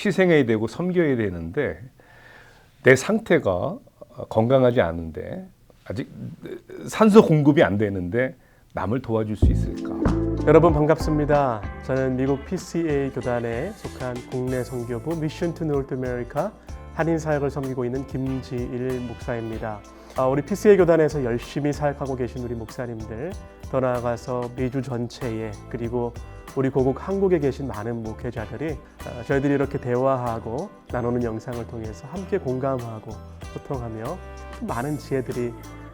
희생해야 되고 섬겨야 되는데 내 상태가 건강하지 않은데 아직 산소 공급이 안 되는데 남을 도와줄 수 있을까? 여러분 반갑습니다. 저는 미국 PCA 교단에 속한 국내 선교부 미션 투 노스 아메리카 한인 사역을 섬기고 있는 김지일 목사입니다. 우리 PCA 교단에서 열심히 사역하고 계신 우리 목사님들, 더 나아가서 미주 전체에 그리고 우리 고국 한국에 계신 많은 목회자들이 저희들이 이렇게 대화하고 나누는 영상을 통해서 함께 공감하고 소통하며 많은 지혜들이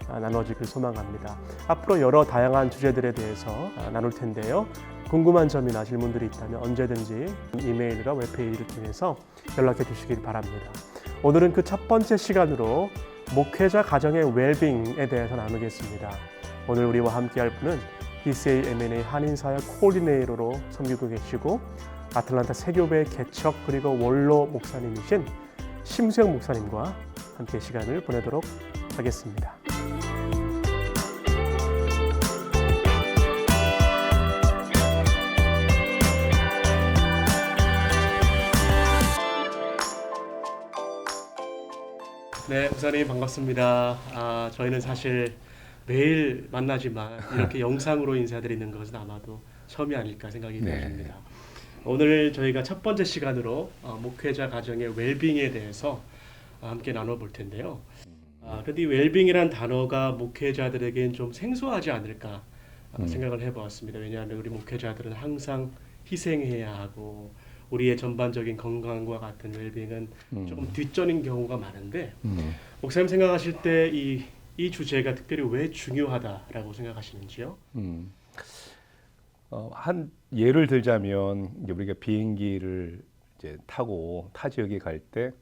나눠지길 소망합니다. 앞으로 여러 다양한 주제들에 대해서 나눌 텐데요. 궁금한 점이나 질문들이 있다면 언제든지 이메일과 웹페이지를 통해서 연락해 주시길 바랍니다. 오늘은 그 첫 번째 시간으로 목회자 가정의 웰빙에 대해서 나누겠습니다. 오늘 우리와 함께 할 분은 PCA M&A 한인사역 코디네이터로 섬기고 계시고 아틀란타 세교회 개척 그리고 원로 목사님이신 심수영 목사님과 함께 시간을 보내도록 하겠습니다. 네, 목사님 반갑습니다. 저희는 사실 매일 만나지만 이렇게 영상으로 인사드리는 것은 아마도 처음이 아닐까 생각이 듭니다. 오늘 저희가 첫 번째 시간으로 목회자 가정의 웰빙에 대해서 함께 나눠볼 텐데요. 근데 이 웰빙이란 단어가 목회자들에겐 좀 생소하지 않을까 생각을 해보았습니다. 왜냐하면 우리 목회자들은 항상 희생해야 하고 우리의 전반적인 건강과 같은 웰빙은 조금 뒷전인 경우가 많은데 목사님 생각하실 때 이 주제가 특별히 왜 중요하다라고 생각하시는지요? 한 예를 들자면 우리가 비행기를 이제 타고 타 지역에 갈 때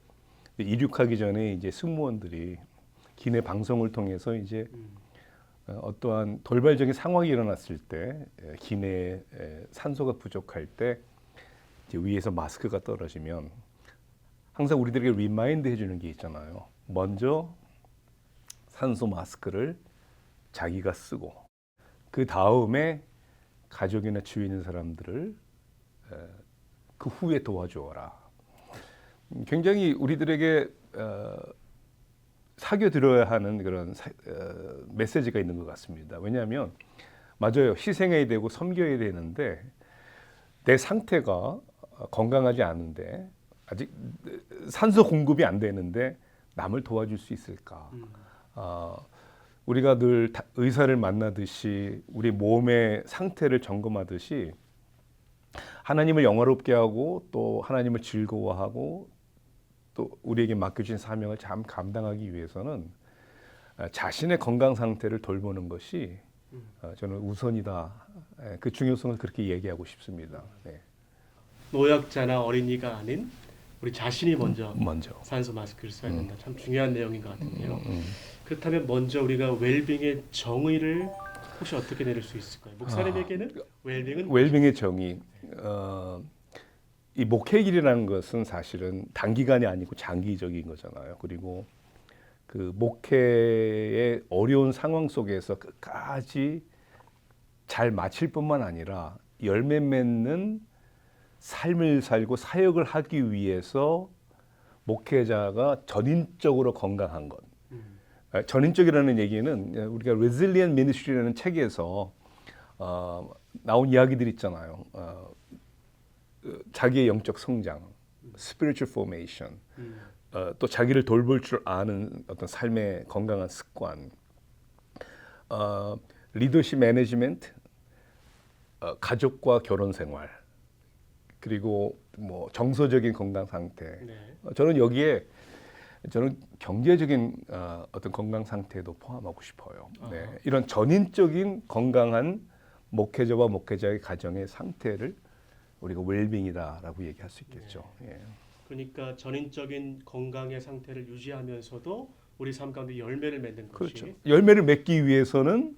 이륙하기 전에 이제 승무원들이 기내 방송을 통해서 이제 어떠한 돌발적인 상황이 일어났을 때 기내에 산소가 부족할 때 이제 위에서 마스크가 떨어지면 항상 우리들에게 리마인드 해주는 게 있잖아요. 먼저 산소 마스크를 자기가 쓰고 그 다음에 가족이나 주위에 있는 사람들을 그 후에 도와주어라. 굉장히 우리들에게 사겨들어야 하는 그런 메시지가 있는 것 같습니다. 왜냐하면 맞아요. 희생해야 되고 섬겨야 되는데 내 상태가 건강하지 않은데 아직 산소 공급이 안 되는데 남을 도와줄 수 있을까? 우리가 늘 의사를 만나듯이 우리 몸의 상태를 점검하듯이 하나님을 영화롭게 하고 또 하나님을 즐거워하고 또 우리에게 맡겨진 사명을 잘 감당하기 위해서는 자신의 건강 상태를 돌보는 것이 저는 우선이다. 그 중요성을 그렇게 얘기하고 싶습니다. 네. 노약자나 어린이가 아닌 우리 자신이 먼저 산소 마스크를 써야 된다. 참 중요한 내용인 것 같은데요. 그렇다면 먼저 우리가 웰빙의 정의를 혹시 어떻게 내릴 수 있을까요? 목사님에게는 웰빙의 정의. 이 목회 길이라는 것은 사실은 단기간이 아니고 장기적인 거잖아요. 그리고 그 목회의 어려운 상황 속에서 끝까지 잘 마칠 뿐만 아니라 열매 맺는 삶을 살고 사역을 하기 위해서 목회자가 전인적으로 건강한 것. 전인적이라는 얘기는 우리가 Resilient Ministry라는 책에서 나온 이야기들 있잖아요. 자기의 영적 성장, Spiritual Formation, 또 자기를 돌볼 줄 아는 어떤 삶의 건강한 습관, 리더십 매니지먼트, 가족과 결혼 생활, 그리고 뭐 정서적인 건강 상태. 저는 여기에 경제적인 어떤 건강 상태도 포함하고 싶어요. 네. 이런 전인적인 건강한 목회자와 목회자의 가정의 상태를 우리가 웰빙이다라고 얘기할 수 있겠죠. 예. 그러니까 전인적인 건강의 상태를 유지하면서도 우리 삶 가운데 열매를 맺는 것이 그렇죠. 열매를 맺기 위해서는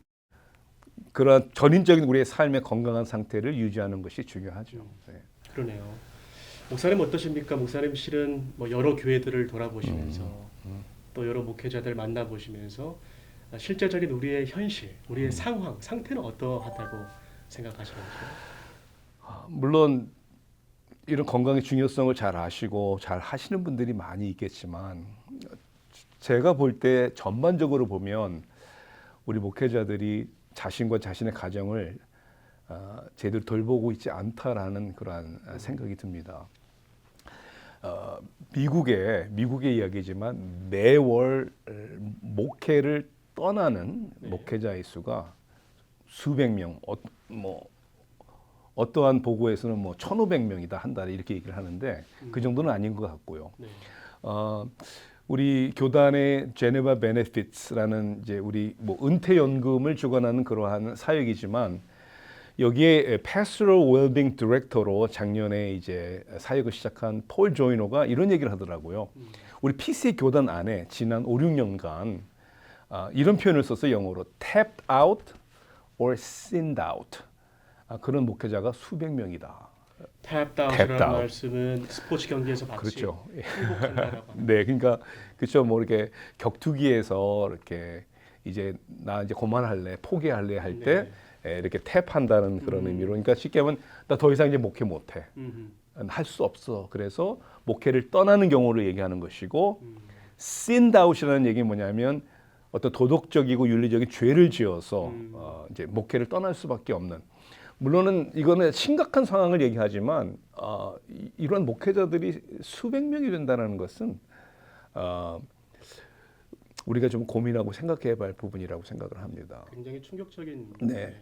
그런 전인적인 우리의 삶의 건강한 상태를 유지하는 것이 중요하죠. 네. 그러네요. 목사님 어떠십니까? 목사님 실은 뭐 여러 교회들을 돌아보시면서 또 여러 목회자들 만나보시면서 실제적인 우리의 현실, 우리의 상태는 어떠하다고 생각하시는지요? 물론 이런 건강의 중요성을 잘 아시고 잘 하시는 분들이 많이 있겠지만 제가 볼 때 전반적으로 보면 우리 목회자들이 자신과 자신의 가정을 제대로 돌보고 있지 않다라는 그러한 생각이 듭니다. 미국의 이야기지만 매월 목회를 떠나는 목회자의 수가 수백 명, 어떠한 보고에서는 뭐 1,500명이다 한 달에 이렇게 얘기를 하는데 그 정도는 아닌 것 같고요. 네. 우리 교단의 제네바 베네피츠라는 이제 우리 뭐 은퇴 연금을 주관하는 그러한 사역이지만 여기에 Pastoral Wellbeing Director로 작년에 이제 사역을 시작한 폴 조이노가 이런 얘기를 하더라고요. 우리 PCA 교단 안에 지난 5, 6년간 이런 표현을 써서 영어로 tapped out or sinned out. 그런 목회자가 수백 명이다. 탭다운이라는 말씀은 스포츠 경기에서 봤지. 그렇죠. 행복한다라고. 네, 그러니까 그렇죠. 뭐 이렇게 격투기에서 이렇게 이제 나 이제 그만할래, 포기할래 할 때 이렇게 탭한다는 그런 의미로. 그러니까 쉽게 하면 나 더 이상 이제 목회 못해. 할 수 없어. 그래서 목회를 떠나는 경우를 얘기하는 것이고, sinned out이라는 얘기는 뭐냐면 어떤 도덕적이고 윤리적인 죄를 지어서 이제 목회를 떠날 수밖에 없는. 물론은 이거는 심각한 상황을 얘기하지만 이런 목회자들이 수백 명이 된다는 것은 우리가 좀 고민하고 생각해봐야 할 부분이라고 생각을 합니다. 굉장히 충격적인. 네.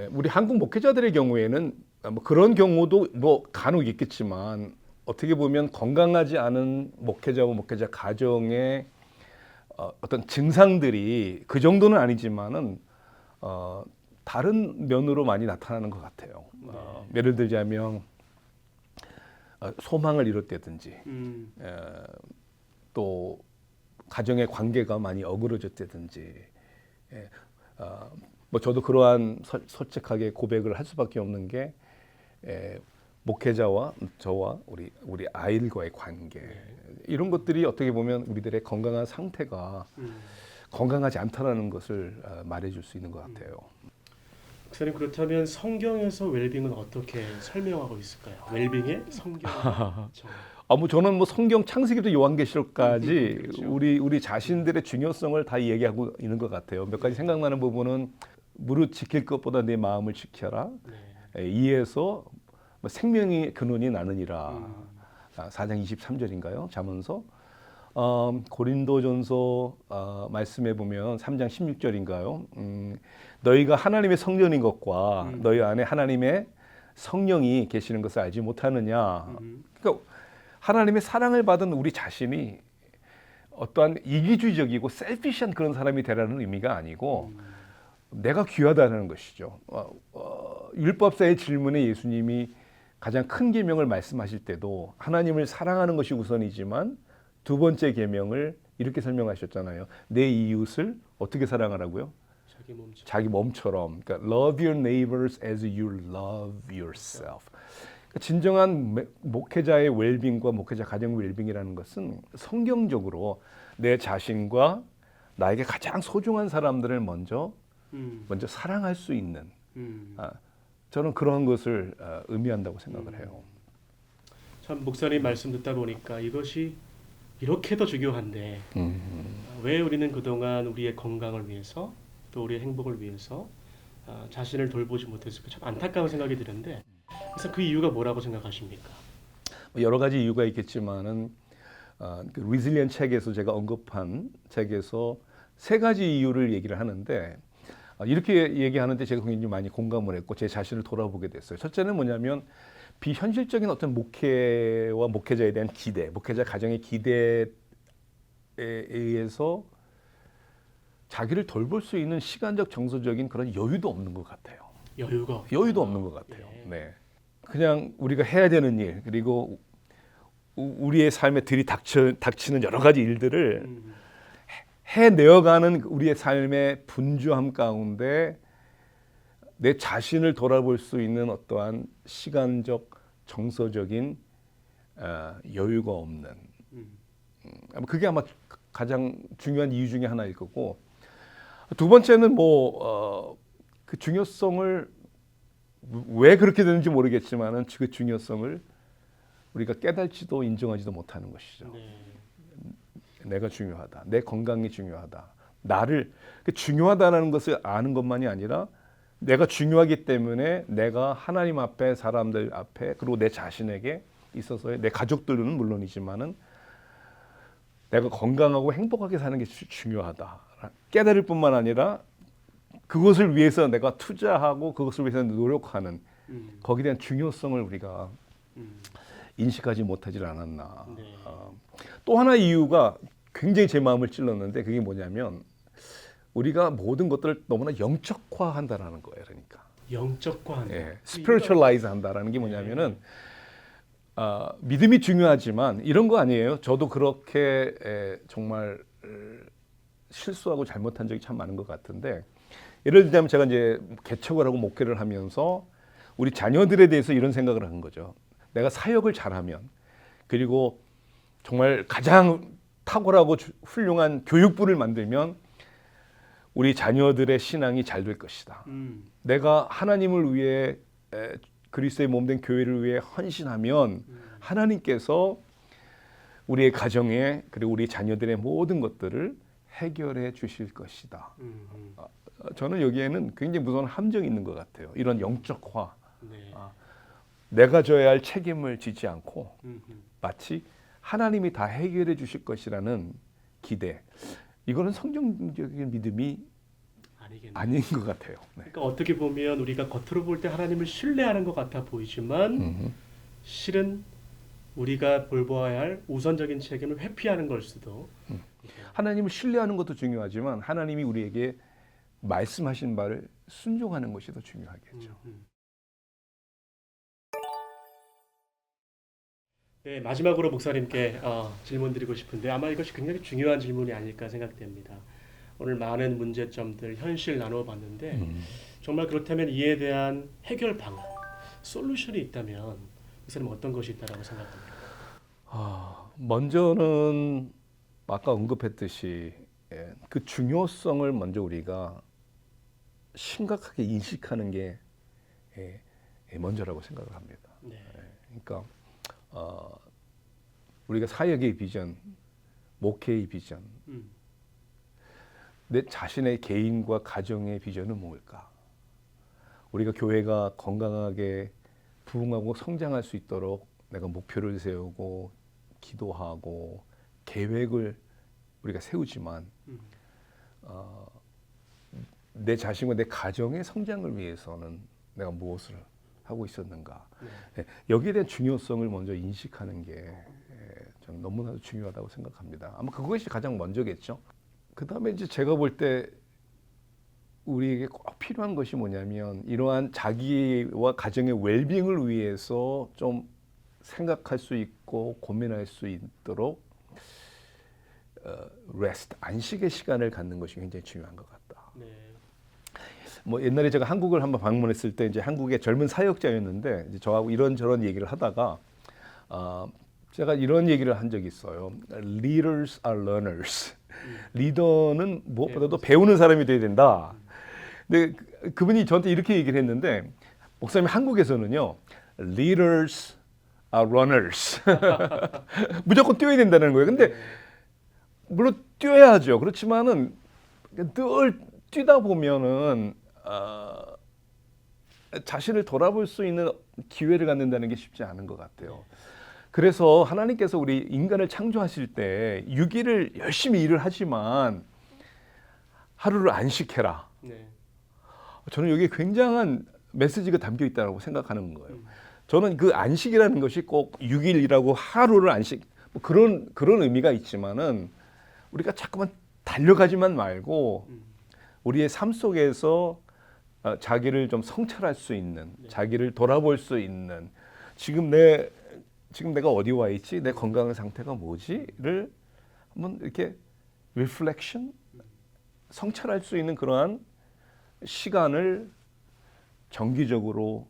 우리 한국 목회자들의 경우에는 뭐 그런 경우도 뭐 간혹 있겠지만 어떻게 보면 건강하지 않은 목회자와 목회자 가정의 어떤 증상들이 그 정도는 아니지만은 다른 면으로 많이 나타나는 것 같아요. 예를 들자면 소망을 이뤘다든지 또 가정의 관계가 많이 어그러졌다든지 뭐 저도 그러한 솔직하게 고백을 할 수밖에 없는 게 목회자와 저와 우리 아이들과의 관계 이런 것들이 어떻게 보면 우리들의 건강한 상태가 건강하지 않다라는 것을 말해줄 수 있는 것 같아요. 목사님 그렇다면 성경에서 웰빙은 어떻게 설명하고 있을까요? 웰빙의 성경. 뭐 저는 뭐 성경 창세기부터 요한계시록까지 그렇죠. 우리 자신들의 중요성을 다 얘기하고 있는 것 같아요. 몇 가지 생각나는 부분은 무릇 지킬 것보다 내 마음을 지켜라. 이에서 뭐 생명의 근원이 나느니라. 4장 23절인가요? 잠언서. 고린도전서 말씀해 보면 3장 16절인가요? 너희가 하나님의 성전인 것과 너희 안에 하나님의 성령이 계시는 것을 알지 못하느냐. 그러니까 하나님의 사랑을 받은 우리 자신이 어떠한 이기주의적이고 셀피시한 그런 사람이 되라는 의미가 아니고 내가 귀하다는 것이죠. 율법사의 질문에 예수님이 가장 큰 계명을 말씀하실 때도 하나님을 사랑하는 것이 우선이지만 두 번째 계명을 이렇게 설명하셨잖아요. 내 이웃을 어떻게 사랑하라고요? 자기 몸처럼. 그러니까 love your neighbors as you love yourself. 그러니까 진정한 목회자의 웰빙과 목회자 가정 웰빙이라는 것은 성경적으로 내 자신과 나에게 가장 소중한 사람들을 먼저 사랑할 수 있는 저는 그런 것을 의미한다고 생각을 해요. 참 목사님 말씀 듣다 보니까 이것이 이렇게도 중요한데 왜 우리는 그동안 우리의 건강을 위해서 또 우리의 행복을 위해서 자신을 돌보지 못했을까 참 안타까운 생각이 드는데 그래서 그 이유가 뭐라고 생각하십니까? 여러 가지 이유가 있겠지만은 그 리질리언 책에서 제가 언급한 책에서 세 가지 이유를 얘기를 하는데 이렇게 얘기하는데 제가 굉장히 많이 공감을 했고 제 자신을 돌아보게 됐어요. 첫째는 뭐냐면 비현실적인 어떤 목회와 목회자에 대한 기대, 목회자 가정의 기대에 의해서 자기를 돌볼 수 있는 시간적 정서적인 그런 여유도 없는 것 같아요. 여유도 없는 것 같아요. 네. 그냥 우리가 해야 되는 일 그리고 우리의 삶에 닥치는 여러 가지 일들을 해내어가는 우리의 삶의 분주함 가운데 내 자신을 돌아볼 수 있는 어떠한 시간적 정서적인 여유가 없는 그게 아마 가장 중요한 이유 중에 하나일 거고 두 번째는 그 중요성을 왜 그렇게 되는지 모르겠지만은 그 중요성을 우리가 깨달지도 인정하지도 못하는 것이죠. 네. 내가 중요하다. 내 건강이 중요하다. 나를 중요하다는 것을 아는 것만이 아니라 내가 중요하기 때문에 내가 하나님 앞에 사람들 앞에 그리고 내 자신에게 있어서의 내 가족들은 물론이지만은 내가 건강하고 행복하게 사는 게 중요하다. 깨달을 뿐만 아니라 그것을 위해서 내가 투자하고 그것을 위해서 노력하는 거기에 대한 중요성을 우리가 인식하지 못하지 않았나. 네. 또 하나 이유가 굉장히 제 마음을 찔렀는데 그게 뭐냐면 우리가 모든 것들을 너무나 영적화한다라는 거예요. 그러니까 영적화하는. 예, spiritualize 한다라는 게 뭐냐면은 믿음이 중요하지만 이런 거 아니에요. 저도 그렇게 정말 실수하고 잘못한 적이 참 많은 것 같은데 예를 들자면 제가 이제 개척을 하고 목회를 하면서 우리 자녀들에 대해서 이런 생각을 한 거죠. 내가 사역을 잘하면 그리고 정말 가장 탁월하고 훌륭한 교육부를 만들면 우리 자녀들의 신앙이 잘 될 것이다. 내가 하나님을 위해 그리스도의 몸된 교회를 위해 헌신하면 하나님께서 우리의 가정에 그리고 우리 자녀들의 모든 것들을 해결해 주실 것이다. 저는 여기에는 굉장히 무서운 함정이 있는 것 같아요. 이런 영적화. 네. 내가 져야 할 책임을 지지 않고 마치 하나님이 다 해결해 주실 것이라는 기대. 이거는 성경적인 믿음이 아니겠네요. 아닌 것 같아요. 네. 그러니까 어떻게 보면 우리가 겉으로 볼 때 하나님을 신뢰하는 것 같아 보이지만 실은 우리가 볼보아야 할 우선적인 책임을 회피하는 걸 수도. 하나님을 신뢰하는 것도 중요하지만 하나님이 우리에게 말씀하신 바를 순종하는 것이 더 중요하겠죠. 네, 마지막으로 목사님께 질문 드리고 싶은데 아마 이것이 굉장히 중요한 질문이 아닐까 생각됩니다. 오늘 많은 문제점들 현실 나눠봤는데 정말 그렇다면 이에 대한 해결 방안, 솔루션이 있다면 목사님 어떤 것이 있다라고 생각합니까? 먼저는 아까 언급했듯이 그 중요성을 먼저 우리가 심각하게 인식하는 게 먼저라고 생각을 합니다. 네. 그러니까 우리가 사역의 비전, 목회의 비전, 내 자신의 개인과 가정의 비전은 뭘까? 우리가 교회가 건강하게 부흥하고 성장할 수 있도록 내가 목표를 세우고 기도하고 계획을 우리가 세우지만 내 자신과 내 가정의 성장을 위해서는 내가 무엇을 하고 있었는가? 여기에 대한 중요성을 먼저 인식하는 게 저는 너무나도 중요하다고 생각합니다. 아마 그것이 가장 먼저겠죠. 그 다음에 이제 제가 볼 때 우리에게 꼭 필요한 것이 뭐냐면 이러한 자기와 가정의 웰빙을 위해서 좀 생각할 수 있고 고민할 수 있도록 레스트, 안식의 시간을 갖는 것이 굉장히 중요한 것 같다. 네. 뭐 옛날에 제가 한국을 한번 방문했을 때 이제 한국의 젊은 사역자였는데 이제 저하고 이런저런 얘기를 하다가 제가 이런 얘기를 한 적이 있어요. Leaders are learners. 리더는 무엇보다도 배우는 사람이 돼야 된다. 근데 그분이 저한테 이렇게 얘기를 했는데 목사님 한국에서는요. Leaders are runners. 무조건 뛰어야 된다는 거예요. 근데 물론 뛰어야죠. 그렇지만은 늘 뛰다 보면은 자신을 돌아볼 수 있는 기회를 갖는다는 게 쉽지 않은 것 같아요. 그래서 하나님께서 우리 인간을 창조하실 때 6일을 열심히 일을 하지만 하루를 안식해라. 네. 저는 여기에 굉장한 메시지가 담겨 있다고 생각하는 거예요. 저는 그 안식이라는 것이 꼭 6일이라고 하루를 안식 뭐 그런 의미가 있지만은 우리가 자꾸만 달려가지만 말고 우리의 삶 속에서 자기를 좀 성찰할 수 있는, 자기를 돌아볼 수 있는 지금 내가 어디 와 있지? 내 건강의 상태가 뭐지?를 한번 이렇게 리플렉션, 성찰할 수 있는 그러한 시간을 정기적으로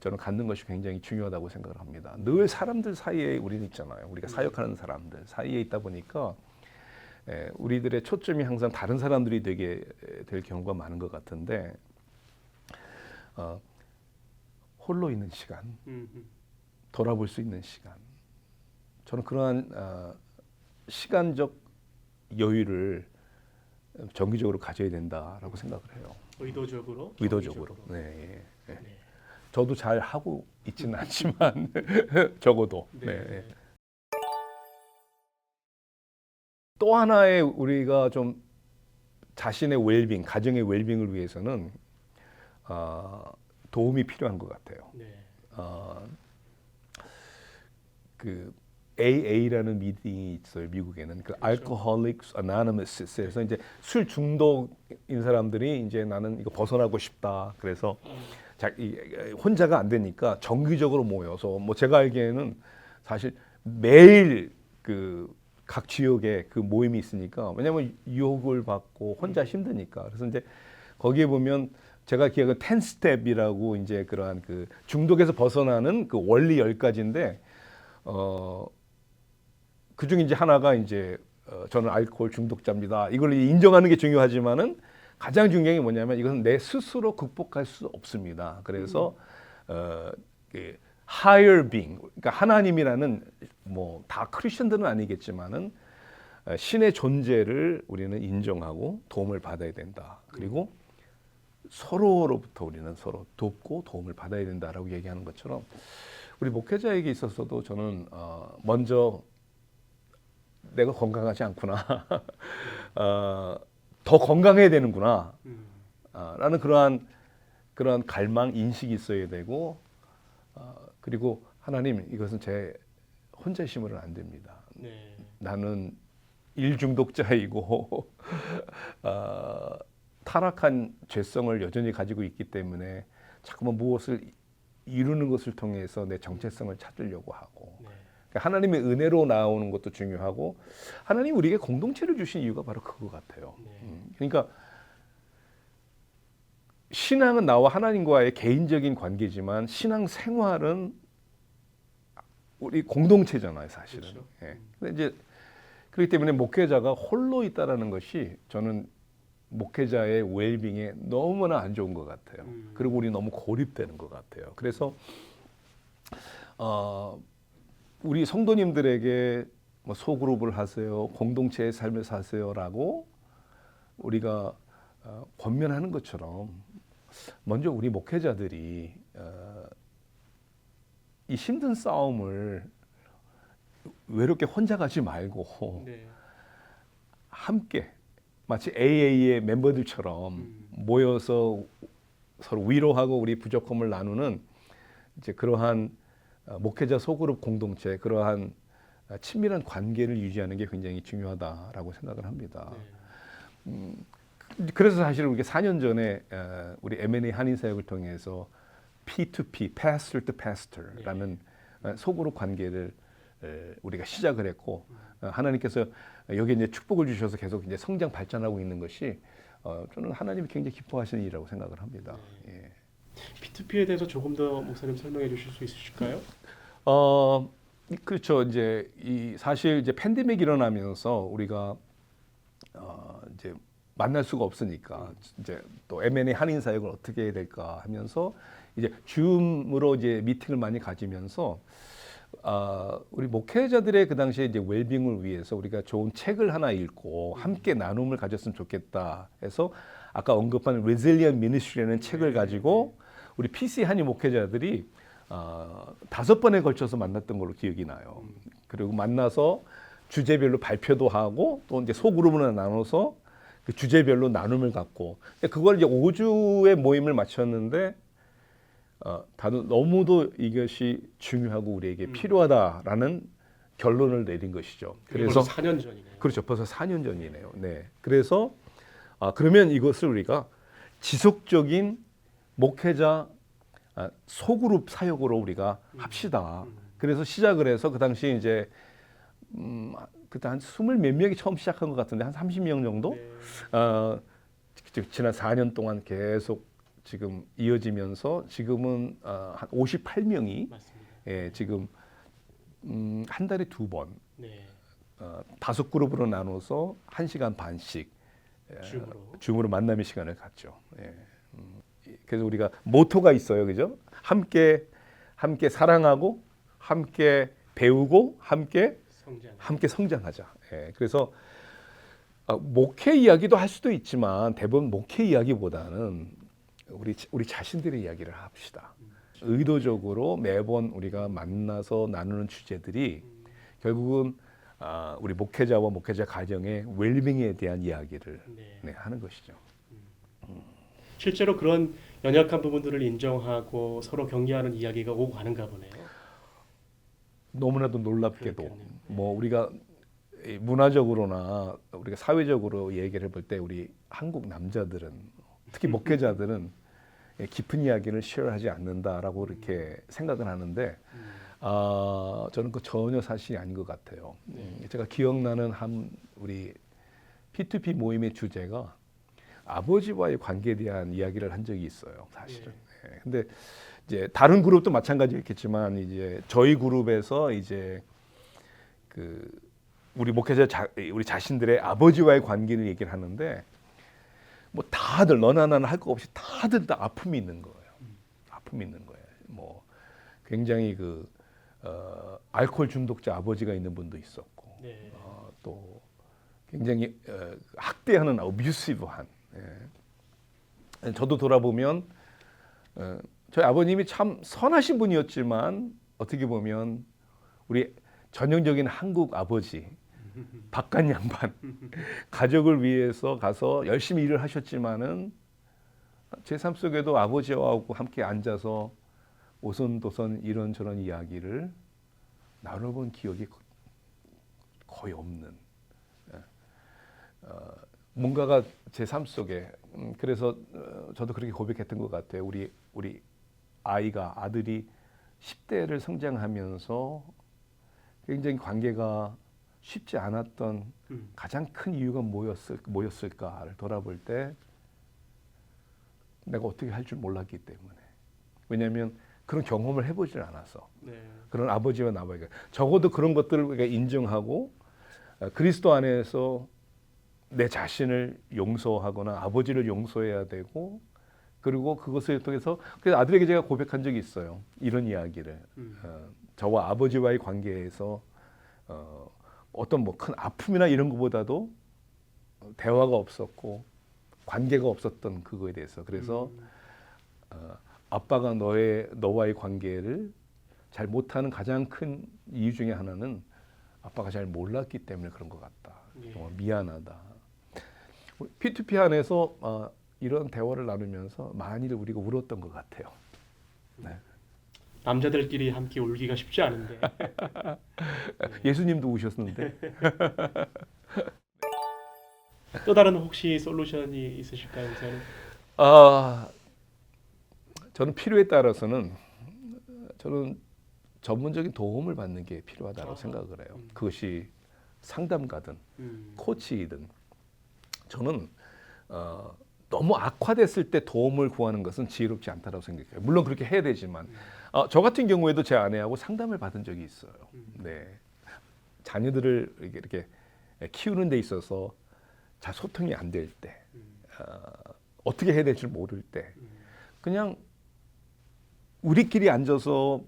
저는 갖는 것이 굉장히 중요하다고 생각을 합니다. 늘 사람들 사이에 우리는 있잖아요. 우리가 사역하는 사람들 사이에 있다 보니까 우리들의 초점이 항상 다른 사람들이 되게 될 경우가 많은 것 같은데 홀로 있는 시간 돌아볼 수 있는 시간. 저는 그러한 시간적 여유를 정기적으로 가져야 된다라고 생각을 해요. 의도적으로. 의도적으로. 네, 예, 예. 네. 저도 잘 하고 있지는 않지만 적어도. 네. 네. 또 하나의 우리가 좀 자신의 웰빙, 가정의 웰빙을 위해서는 도움이 필요한 것 같아요. 네. 그 AA라는 미팅이 있어요, 미국에는. 그 Alcoholics Anonymous에서 이제 술 중독인 사람들이 이제 나는 이거 벗어나고 싶다. 그래서 혼자가 안 되니까 정기적으로 모여서 뭐 제가 알기에는 사실 매일 그 각 지역에 그 모임이 있으니까, 왜냐면 유혹을 받고 혼자 힘드니까. 그래서 이제 거기에 보면 제가 기억은 10스텝이라고 이제 그러한 그 중독에서 벗어나는 그 원리 10가지인데 그 중에 이제 하나가 이제 저는 알코올 중독자입니다. 이걸 인정하는 게 중요하지만은 가장 중요한 게 뭐냐면 이것은 내 스스로 극복할 수 없습니다. 그래서 그 higher being, 그러니까 하나님이라는 뭐 다 크리스천들은 아니겠지만은 신의 존재를 우리는 인정하고 도움을 받아야 된다. 그리고 서로로부터 우리는 서로 돕고 도움을 받아야 된다라고 얘기하는 것처럼 우리 목회자에게 있어서도 저는 먼저 내가 건강하지 않구나, 더 건강해야 되는구나, 라는 그러한 갈망, 인식이 있어야 되고, 그리고 하나님, 이것은 제 혼자 심으면 안 됩니다. 네. 나는 일 중독자이고 타락한 죄성을 여전히 가지고 있기 때문에 자꾸만 무엇을 이루는 것을 통해서 내 정체성을 찾으려고 하고, 네. 그러니까 하나님의 은혜로 나오는 것도 중요하고, 하나님 우리에게 공동체를 주신 이유가 바로 그거 같아요. 네. 그러니까 신앙은 나와 하나님과의 개인적인 관계지만 신앙 생활은 우리 공동체잖아요, 사실은. 그렇죠. 예. 근데 이제 그렇기 때문에 목회자가 홀로 있다라는 것이 저는 목회자의 웰빙에 너무나 안 좋은 것 같아요. 그리고 우리 너무 고립되는 것 같아요. 그래서 우리 성도님들에게 뭐 소그룹을 하세요, 공동체의 삶을 사세요라고 우리가 권면하는 것처럼 먼저 우리 목회자들이 이 힘든 싸움을 외롭게 혼자 가지 말고 네. 함께 마치 AA의 멤버들처럼 모여서 서로 위로하고 우리 부족함을 나누는 이제 그러한 목회자 소그룹 공동체, 그러한 친밀한 관계를 유지하는 게 굉장히 중요하다라고 생각을 합니다. 네. 그래서 사실 우리가 4년 전에 우리 M&A 한인 사역을 통해서 P2P, Pastor to Pastor라는 소그룹 관계를 우리가 시작을 했고, 하나님께서 여기에 이제 축복을 주셔서 계속 이제 성장 발전하고 있는 것이 저는 하나님이 굉장히 기뻐하시는 일이라고 생각을 합니다. 예. P2P에 대해서 조금 더 목사님 설명해 주실 수 있으실까요? 그렇죠. 이제 사실 이제 팬데믹이 일어나면서 우리가 이제 만날 수가 없으니까 이제 또 M&A 한인 사역을 어떻게 해야 될까 하면서 이제 줌으로 이제 미팅을 많이 가지면서 우리 목회자들의 그 당시에 이제 웰빙을 위해서 우리가 좋은 책을 하나 읽고 함께 나눔을 가졌으면 좋겠다 해서 아까 언급한 Resilient Ministry라는 책을 가지고 우리 PC 한인 목회자들이 5번에 걸쳐서 만났던 걸로 기억이 나요. 그리고 만나서 주제별로 발표도 하고 또 이제 소그룹으로 나눠서 그 주제별로 나눔을 갖고, 그걸 이제 5주의 모임을 마쳤는데 다들 너무도 이것이 중요하고 우리에게 필요하다라는 결론을 내린 것이죠. 그래서 4년 전이네요. 그렇죠. 벌써 4년 전이네요. 네. 그래서 그러면 이것을 우리가 지속적인 목회자 소그룹 사역으로 우리가 합시다. 그래서 시작을 해서 그 당시 이제 그때 한 20 몇 명이 처음 시작한 것 같은데 한 30명 정도? 네. 지난 4년 동안 계속 지금 이어지면서 지금은 한 58명이 예, 지금 한 달에 2번 네. 5그룹으로 나눠서 1시간 반씩 줌으로 만남의 시간을 갖죠. 예. 그래서 우리가 모토가 있어요, 그죠? 함께 사랑하고 함께 배우고 함께 성장. 성장하자. 예, 그래서 목회 이야기도 할 수도 있지만 대부분 목회 이야기보다는 우리 자신들의 이야기를 합시다. 의도적으로 매번 우리가 만나서 나누는 주제들이 결국은 우리 목회자와 목회자 가정의 웰빙에 대한 이야기를 하는 것이죠. 실제로 그런 연약한 부분들을 인정하고 서로 격려하는 이야기가 오고 가는가 보네요. 너무나도 놀랍게도 그렇겠네요. 뭐 우리가 문화적으로나 우리가 사회적으로 얘기를 해볼 때 우리 한국 남자들은 특히 목회자들은 깊은 이야기를 쉐어하지 않는다라고 이렇게 생각을 하는데 저는 그 전혀 사실이 아닌 것 같아요. 제가 기억나는 우리 P2P 모임의 주제가 아버지와의 관계에 대한 이야기를 한 적이 있어요, 사실은. 근데 이제 다른 그룹도 마찬가지였겠지만 이제 저희 그룹에서 이제 우리 목회자 우리 자신들의 아버지와의 관계를 얘기를 하는데 뭐 다들 너나 나나 할 거 없이 다들 다 아픔이 있는 거예요. 아픔이 있는 거예요. 뭐 굉장히 알코올 중독자 아버지가 있는 분도 있었고 또 굉장히 학대하는 어뷰시브한. 저도 돌아보면 저희 아버님이 참 선하신 분이었지만 어떻게 보면 우리 전형적인 한국 아버지 박간 양반 가족을 위해서 가서 열심히 일을 하셨지만은 제 삶 속에도 아버지와 함께 앉아서 오손도손 이런저런 이야기를 나눠본 기억이 거의 없는 뭔가가 제 삶 속에 그래서 저도 그렇게 고백했던 것 같아요. 우리 아들이 10대를 성장하면서 굉장히 관계가 쉽지 않았던 가장 큰 이유가 뭐였을까를 돌아볼 때 내가 어떻게 할 줄 몰랐기 때문에. 왜냐하면 그런 경험을 해보질 않아서. 그런 아버지와 나와가 적어도 그런 것들을 우리가 인정하고 그리스도 안에서 내 자신을 용서하거나 아버지를 용서해야 되고 그리고 그것을 통해서 그래서 아들에게 제가 고백한 적이 있어요. 이런 이야기를 저와 아버지와의 관계에서 어떤 뭐 큰 아픔이나 이런 것보다도 대화가 없었고 관계가 없었던 그거에 대해서 그래서 아빠가 너와의 관계를 잘 못하는 가장 큰 이유 중에 하나는 아빠가 잘 몰랐기 때문에 그런 것 같다. 정말 미안하다. P2P 안에서 이런 대화를 나누면서 많이 우리가 울었던 것 같아요. 남자들끼리 함께 울기가 쉽지 않은데. 예수님도 우셨는데. 또 다른 혹시 솔루션이 있으실까요, 저는 필요에 따라서는 저는 전문적인 도움을 받는 게 필요하다고 생각을 해요. 그것이 상담가든 코치이든 저는 너무 악화됐을 때 도움을 구하는 것은 지혜롭지 않다고 생각해요. 물론 그렇게 해야 되지만 저 같은 경우에도 제 아내하고 상담을 받은 적이 있어요. 자녀들을 이렇게 키우는 데 있어서 잘 소통이 안 될 때, 어떻게 해야 될지 모를 때, 그냥 우리끼리 앉아서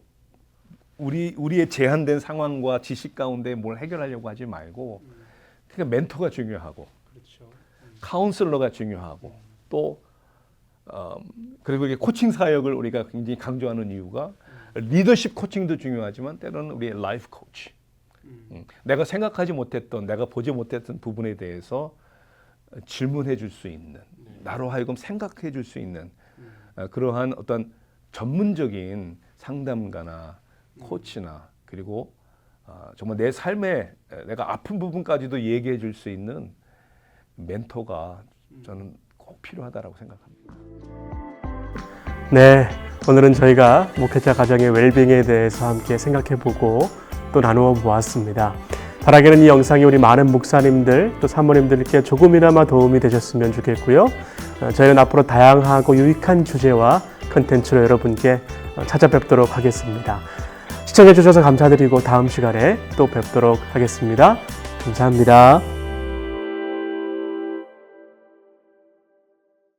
우리의 제한된 상황과 지식 가운데 뭘 해결하려고 하지 말고, 그냥 멘토가 중요하고, 카운슬러가 중요하고, 또 그리고 이게 코칭 사역을 우리가 굉장히 강조하는 이유가 리더십 코칭도 중요하지만 때로는 우리의 라이프 코치. 내가 생각하지 못했던, 내가 보지 못했던 부분에 대해서 질문해 줄 수 있는, 나로 하여금 생각해 줄 수 있는 그러한 어떤 전문적인 상담가나 코치나 그리고 정말 내 삶에 내가 아픈 부분까지도 얘기해 줄 수 있는 멘토가 저는 꼭 필요하다라고 생각합니다. 네, 오늘은 저희가 목회자 가정의 웰빙에 대해서 함께 생각해보고 또 나누어 보았습니다. 바라기는 이 영상이 우리 많은 목사님들 또 사모님들께 조금이나마 도움이 되셨으면 좋겠고요. 저희는 앞으로 다양하고 유익한 주제와 컨텐츠로 여러분께 찾아뵙도록 하겠습니다. 시청해 주셔서 감사드리고 다음 시간에 또 뵙도록 하겠습니다. 감사합니다.